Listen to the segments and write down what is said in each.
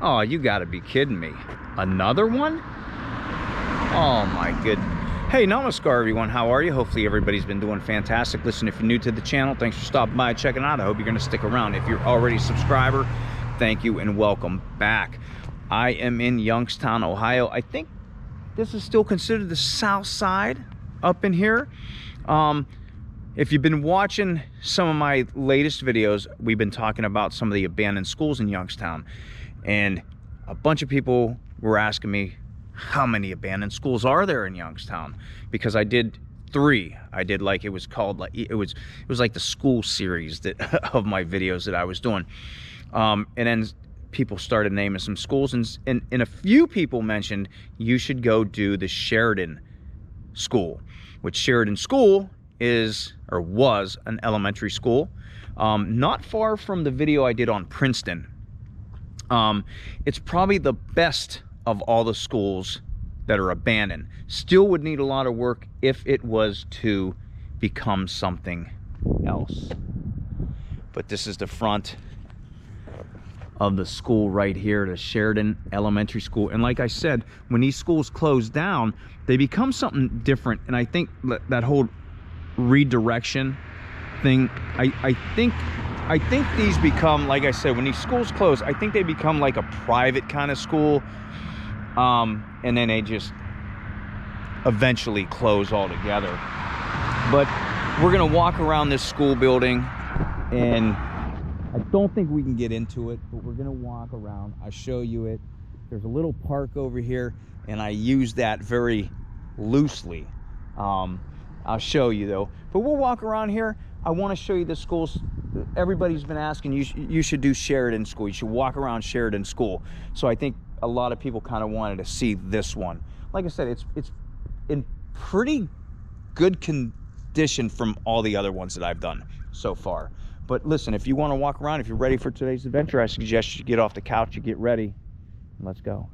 Oh, you gotta be kidding me. Another one? Oh my goodness. Hey, namaskar everyone, how are you? Hopefully everybody's been doing fantastic. Listen, if you're new to the channel, thanks for stopping by and checking it out. I hope you're gonna stick around. If you're already a subscriber, thank you and welcome back. I am in Youngstown, Ohio. I think this is still considered the south side up in here. If you've been watching some of my latest videos, we've been talking about some of the abandoned schools in Youngstown. And a bunch of people were asking me, how many abandoned schools are there in Youngstown? Because I did 3. I did like, it was called like, it was like the school series that of my videos that I was doing. And then people started naming some schools, and a few people mentioned you should go do the Sheridan School, which Sheridan School is, or was, an elementary school, not far from the video I did on Princeton. It's probably the best of all the schools that are abandoned. Still would need a lot of work if it was to become something else. But this is the front of the school right here, the Sheridan Elementary School. And like I said, when these schools close down, they become something different. And I think that whole redirection thing, I think these become, like I said, when these schools close, I think they become like a private kind of school, and then they just eventually close altogether. But we're gonna walk around this school building, and I don't think we can get into it, but we're gonna walk around. I'll show you it. There's a little park over here, and I use that very loosely. I'll show you though, but we'll walk around here. I want to show you the schools. Everybody's been asking, you should do Sheridan School. You should walk around Sheridan School. So I think a lot of people kind of wanted to see this one. Like I said, it's in pretty good condition from all the other ones that I've done so far. But listen, if you want to walk around, if you're ready for today's adventure, I suggest you get off the couch, you get ready, and let's go.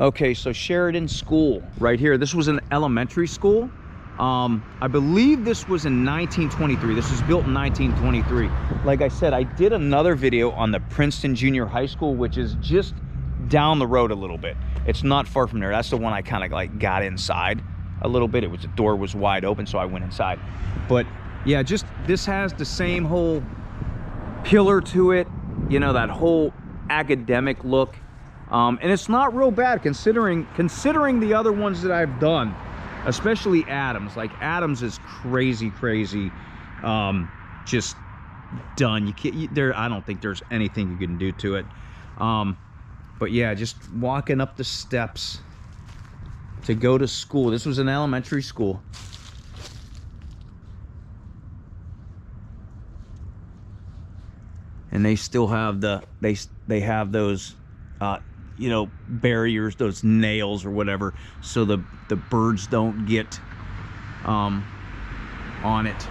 Okay, so Sheridan School right here. This was an elementary school. I believe this was in 1923. This was built in 1923. Like I said, I did another video on the Princeton Junior High School, which is just down the road a little bit. It's not far from there. That's the one I kind of like got inside a little bit. The door was wide open, so I went inside. But yeah, just this has the same whole pillar to it, you know, that whole academic look. And it's not real bad considering the other ones that I've done. Especially Adams. Like Adams is crazy, just done. You can't. I don't think there's anything you can do to it. But yeah, just walking up the steps to go to school. This was an elementary school. And they still have they have those you know, barriers, those nails or whatever, so the birds don't get on it.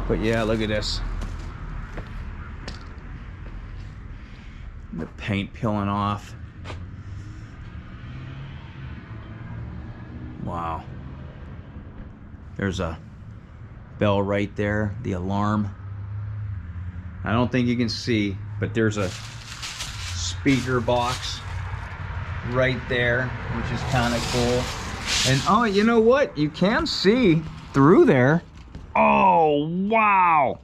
But yeah, look at this, the paint peeling off. Wow, there's a bell right there, the alarm. I don't think you can see, but there's a speaker box right there, which is kind of cool. And oh, you know what? You can see through there. Oh, wow.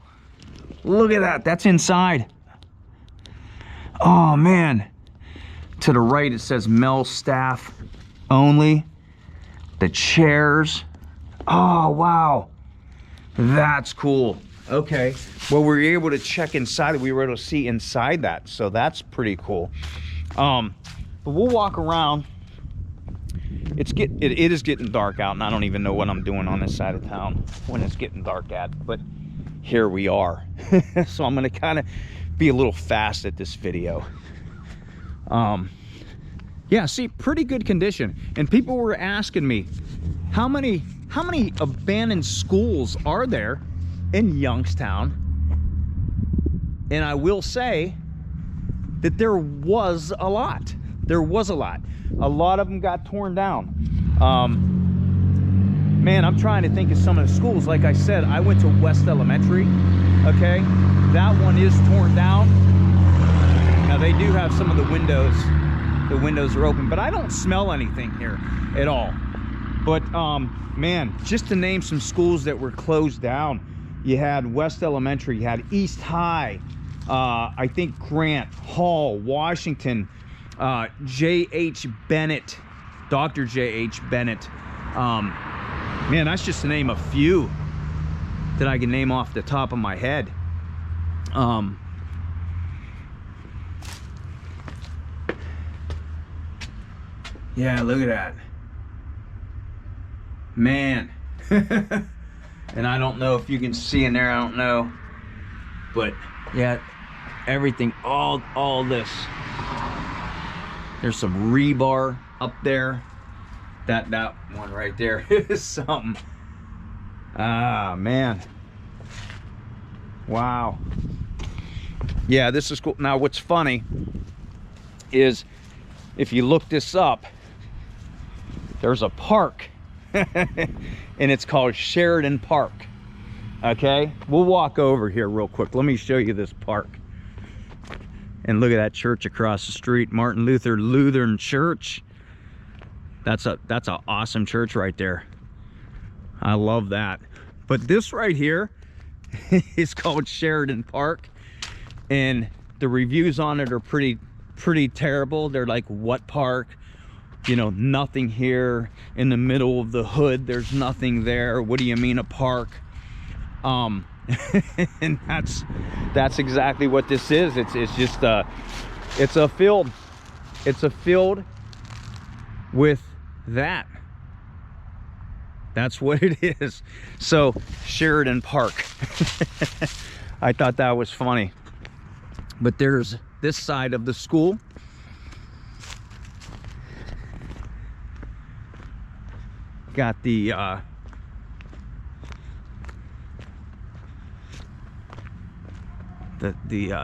Look at that. That's inside. Oh, man. To the right, it says male staff only. The chairs. Oh, wow. That's cool. Okay. Well, we were able to check inside. We were able to see inside that. So that's pretty cool. But we'll walk around. It is getting dark out, and I don't even know what I'm doing on this side of town when it's getting dark at, but here we are. So I'm gonna kind of be a little fast at this video. Yeah, see, pretty good condition. And people were asking me, how many abandoned schools are there in Youngstown? And I will say that there was a lot. There was a lot. A lot of them got torn down. Man, I'm trying to think of some of the schools. Like I said, I went to West Elementary, okay? That one is torn down. Now they do have some of the windows. The windows are open, but I don't smell anything here at all. But man, just to name some schools that were closed down, you had West Elementary, you had East High, I think Grant, Hall, Washington, J.H. Bennett, Dr. J.H. Bennett. Man, that's just to name a few that I can name off the top of my head. Yeah, look at that. Man. And I don't know if you can see in there, I don't know. But yeah, everything, all this. There's some rebar up there. That one right there is something. Ah, man. Wow. Yeah, this is cool. Now, what's funny is if you look this up, there's a park and it's called Sheridan Park. Okay, we'll walk over here real quick. Let me show you this park. And look at that church across the street, Martin Luther Lutheran Church. That's an awesome church right there. I love that. But this right here is called Sheridan Park, and the reviews on it are pretty terrible. They're like, what park? You know, nothing here in the middle of the hood. There's nothing there. What do you mean a park? And that's exactly what this is. It's just it's a field. It's a field with that. That's what it is. So Sheridan Park. I thought that was funny. But there's this side of the school. Got the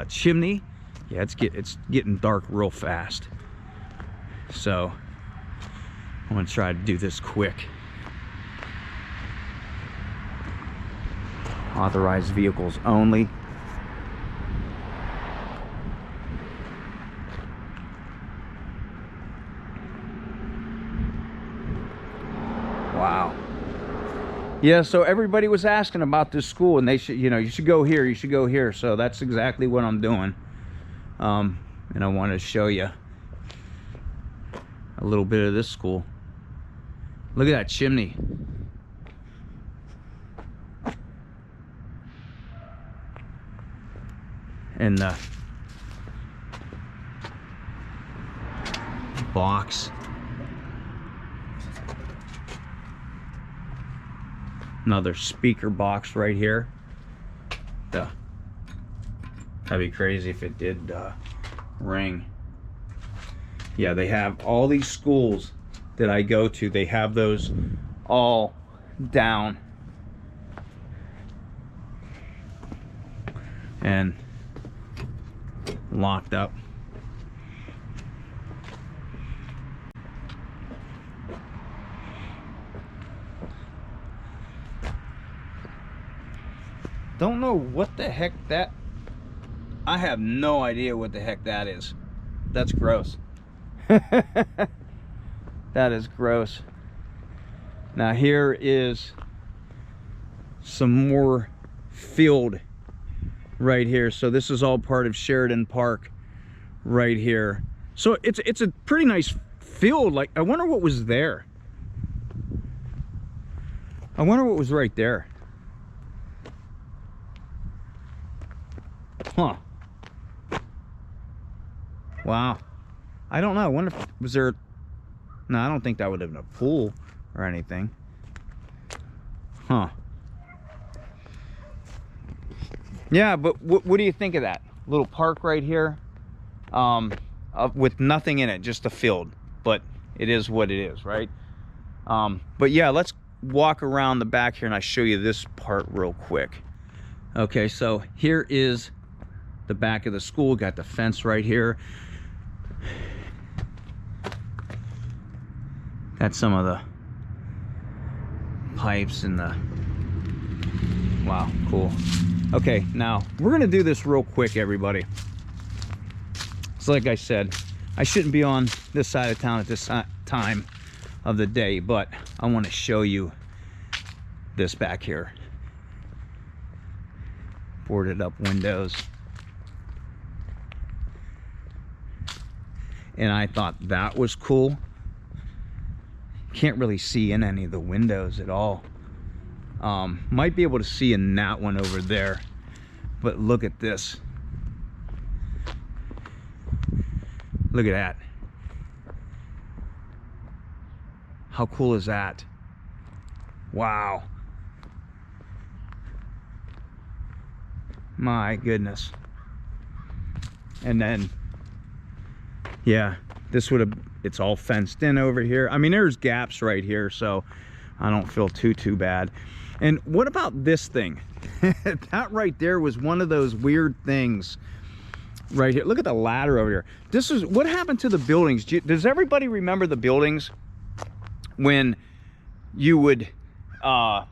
chimney. Yeah, it's getting dark real fast. So I'm gonna try to do this quick. Authorized vehicles only. Wow. Yeah, so everybody was asking about this school, and they should, you know, you should go here, you should go here. So that's exactly what I'm doing. And I want to show you a little bit of this school. Look at that chimney. And the box. Another speaker box right here. That'd be crazy if it did ring. Yeah, they have all these schools that I go to, they have those all down and locked up. Don't know what the heck that, I have no idea what the heck that is. That's gross. That is gross. Now here is some more field right here. So this is all part of Sheridan Park right here. So it's a pretty nice field. Like, I wonder what was there. I wonder what was right there. Huh. Wow. I don't know. I wonder if, was there, no, I don't think that would have been a pool or anything. Huh. Yeah, but what do you think of that little park right here, with nothing in it, just a field? But it is what it is, right? But yeah, let's walk around the back here and I show you this part real quick. Okay, so here is the back of the school. Got the fence right here. Got some of the pipes and the, wow, cool. Okay, now we're gonna do this real quick, everybody. So like I said, I shouldn't be on this side of town at this time of the day, but I want to show you this back here. Boarded up windows. And I thought that was cool. Can't really see in any of the windows at all. Might be able to see in that one over there, but look at this. Look at that. How cool is that? Wow. My goodness. And then, yeah, this would have, it's all fenced in over here. I mean, there's gaps right here, so I don't feel too bad. And what about this thing? That right there was one of those weird things right here. Look at the ladder over here. This is what happened to the buildings. Does everybody remember the buildings when you would have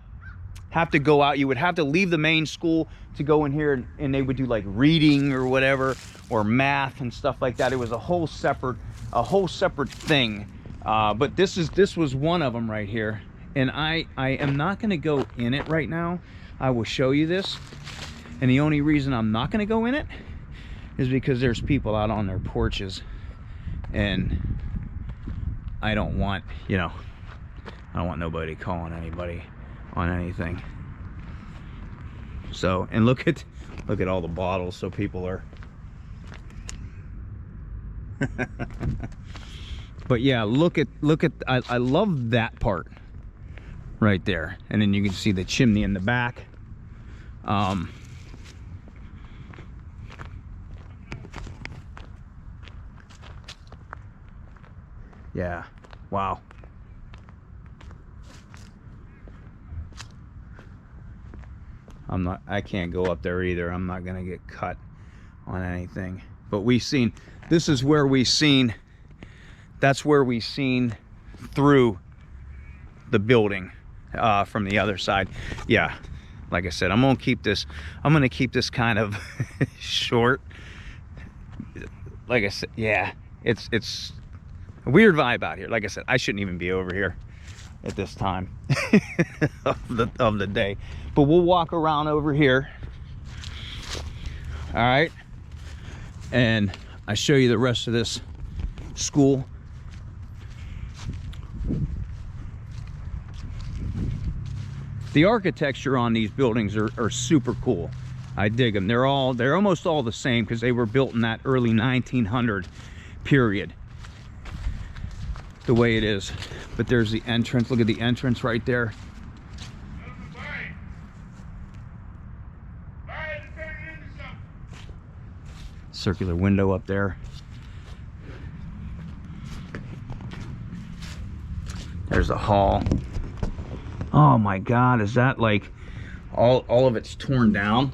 to go out? You would have to leave the main school to go in here, and they would do like reading or whatever, or math and stuff like that. It was a whole separate thing. But this was one of them right here. And I am not going to go in it right now. I will show you this. And the only reason I'm not going to go in it is because there's people out on their porches. And I don't want, you know, I don't want nobody calling anybody on anything. So, and look at all the bottles. So people are. But yeah, look at, I love that part right there. And then you can see the chimney in the back. Yeah, wow. I can't go up there either. I'm not gonna get cut on anything. But we've seen, this is where we've seen, that's where we've seen through the building from the other side. Yeah, like I said, I'm gonna keep this kind of short. Like I said, yeah, it's a weird vibe out here. Like I said, I shouldn't even be over here at this time of the day. But we'll walk around over here. All right. And I show you the rest of this school. The architecture on these buildings are super cool. I dig them. They're almost all the same because they were built in that early 1900 period. The way it is. But there's the entrance. Look at the entrance right there. Circular window up there. There's a hall. Oh my God, is that like all of it's torn down?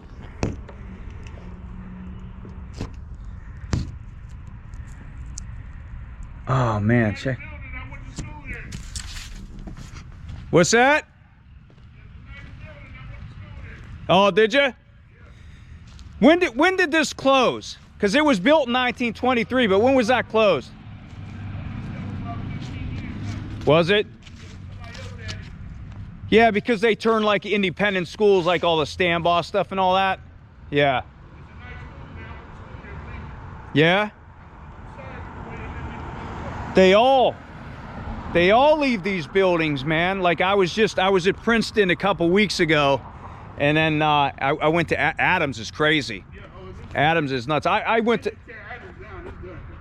Oh man, check. What's that? Oh, did you? When did this close? Because it was built in 1923, but when was that closed? Was it? Yeah, because they turned like independent schools, like all the Stanbaugh stuff and all that. Yeah. Yeah. They all leave these buildings, man. Like I was at Princeton a couple weeks ago, and then I went to Adams. Is crazy. Adams is nuts. I went to.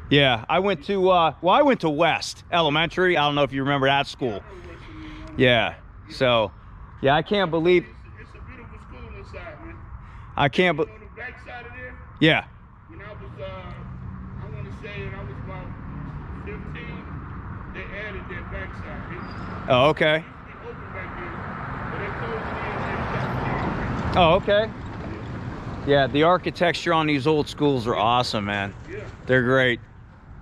Yeah, I went to. Well, I went to West Elementary. I don't know if you remember that school. Yeah. So, yeah, I can't believe. It's a beautiful school inside, man. I can't. On the back side of there. Yeah. When I was, I want to say, I was about 15. They added that back side. Oh, okay. It used to be open back there, but they closed it in. Oh, okay. Yeah, the architecture on these old schools are awesome, man. Yeah. They're great.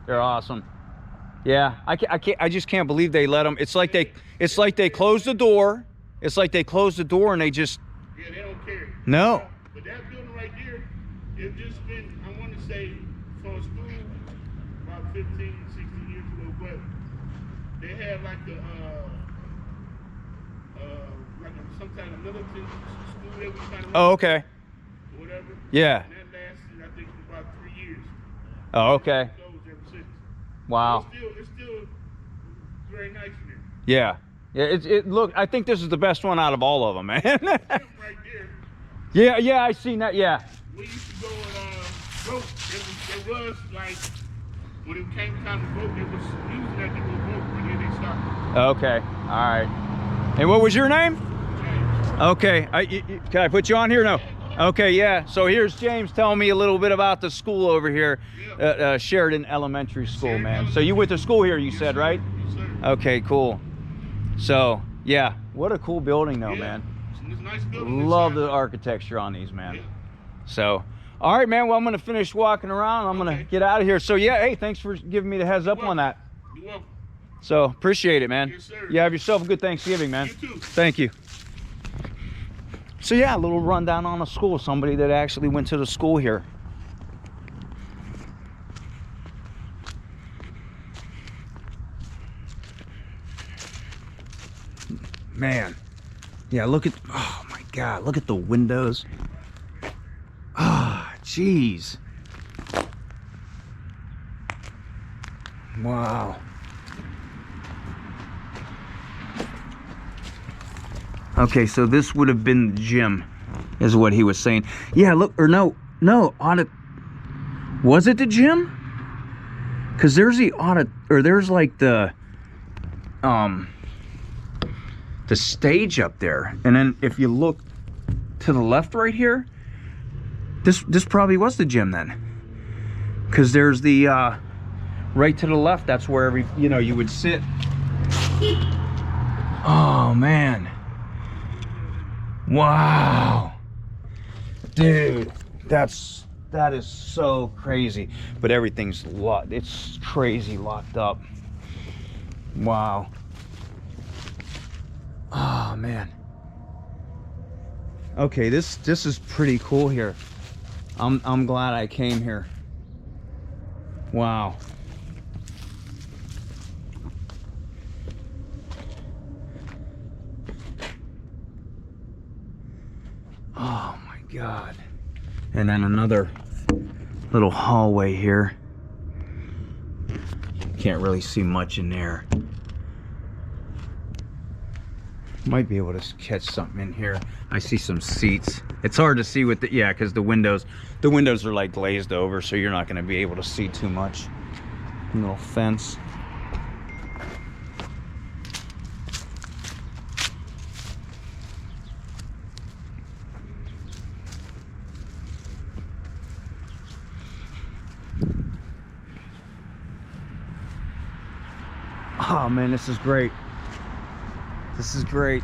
They're awesome. Yeah, I just can't believe they let them. It's like they closed the door. It's like they closed the door and they just. Yeah, they don't care. No. But that building right there, it's just been, I want to say, So a school about 15, 16 years ago, but they had like some kind of militant school that we kind of Oh, okay. or whatever. Yeah. And that lasted, I think, for about 3 years. Oh, okay. Closed ever since. Wow. So it's still very nice in there. Yeah. Yeah. Look, I think this is the best one out of all of them, man. Right there. Yeah. Yeah. I seen that. Yeah. We used to go and vote. It was like when it came time to vote, they was using that to go vote, but then they stopped. Okay. All right. And what was your name? James. Okay. Can I put you on here? No. Okay. Yeah. So here's James telling me a little bit about the school over here, Sheridan Elementary School, Sheridan man. So you went to school here, you Yes, said, sir. right? Yes, sir. Okay. Cool. So yeah, what a cool building, though, Yeah. man. It's a nice building. Love inside. the architecture on these, man. Yeah. So, all right, man. Well, I'm gonna finish walking around. I'm gonna Okay. get out of here. So yeah, hey, thanks for giving me the heads up on that. You're welcome. So appreciate it, man. Yes, sir. You have yourself a good Thanksgiving, man. You too. Thank you. So yeah, a little rundown on the school. Somebody that actually went to the school here. Man, yeah, look at, oh my God, look at the windows. Ah, jeez. Wow. Okay, so this would have been the gym, is what he was saying. Yeah, look, or no, audit. Was it the gym? Because there's the audit, or there's like the stage up there. And then if you look to the left right here, this probably was the gym then. Because there's the, right to the left, that's where you would sit. Oh, man. Wow, dude, that is so crazy. But everything's locked. It's crazy locked up. Wow. Oh man. Okay, this is pretty cool here. I'm glad I came here. Wow. Oh my God. And then another little hallway here. Can't really see much in there. Might be able to catch something in here. I see some seats. It's hard to see with the, yeah, because the windows are like glazed over, so you're not going to be able to see too much. Little fence. Oh man, this is great. This is great.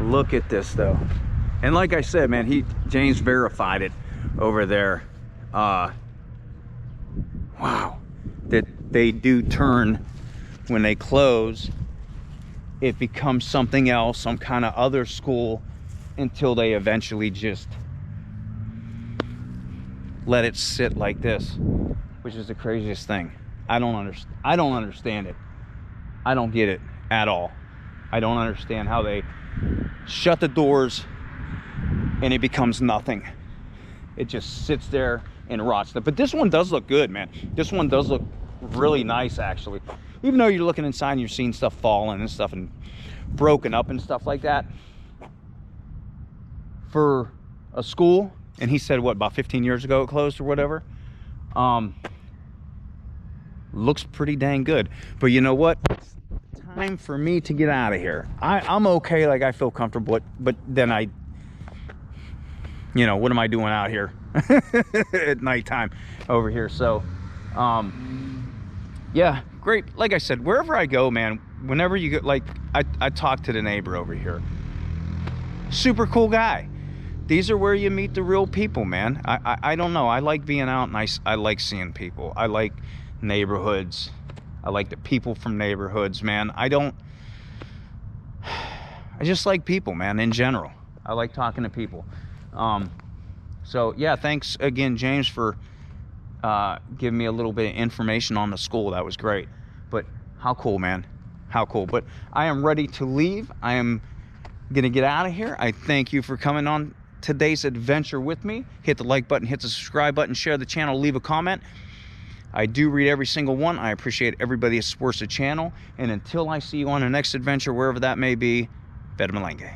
Look at this though. And like I said, man, James verified it over there. Wow. That they do turn when they close. It becomes something else, some kind of other school, until they eventually just let it sit like this, which is the craziest thing. I don't understand it. I don't get it at all. I don't understand how they shut the doors and it becomes nothing. It just sits there and rots. But this one does look good, man. This one does look really nice, actually. Even though you're looking inside and you're seeing stuff falling and stuff and broken up and stuff like that. For a school, and he said, what, about 15 years ago it closed or whatever? Looks pretty dang good. But you know what? It's time for me to get out of here. I'm okay, like I feel comfortable, but then what am I doing out here at nighttime over here? So, yeah, great. Like I said, wherever I go, man, whenever you go, like I talk to the neighbor over here. Super cool guy. These are where you meet the real people, man. I don't know. I like being out and I like seeing people. I like neighborhoods. I like the people from neighborhoods, man. I just like people, man, in general. I like talking to people. So yeah, thanks again, James, for giving me a little bit of information on the school. That was great. But how cool, man. How cool. But I am ready to leave. I am gonna get out of here. I thank you for coming on today's adventure with me. Hit the like button, hit the subscribe button, share the channel, leave a comment. I do read every single one. I appreciate everybody that supports the channel. And until I see you on the next adventure, wherever that may be, Veda Malenge.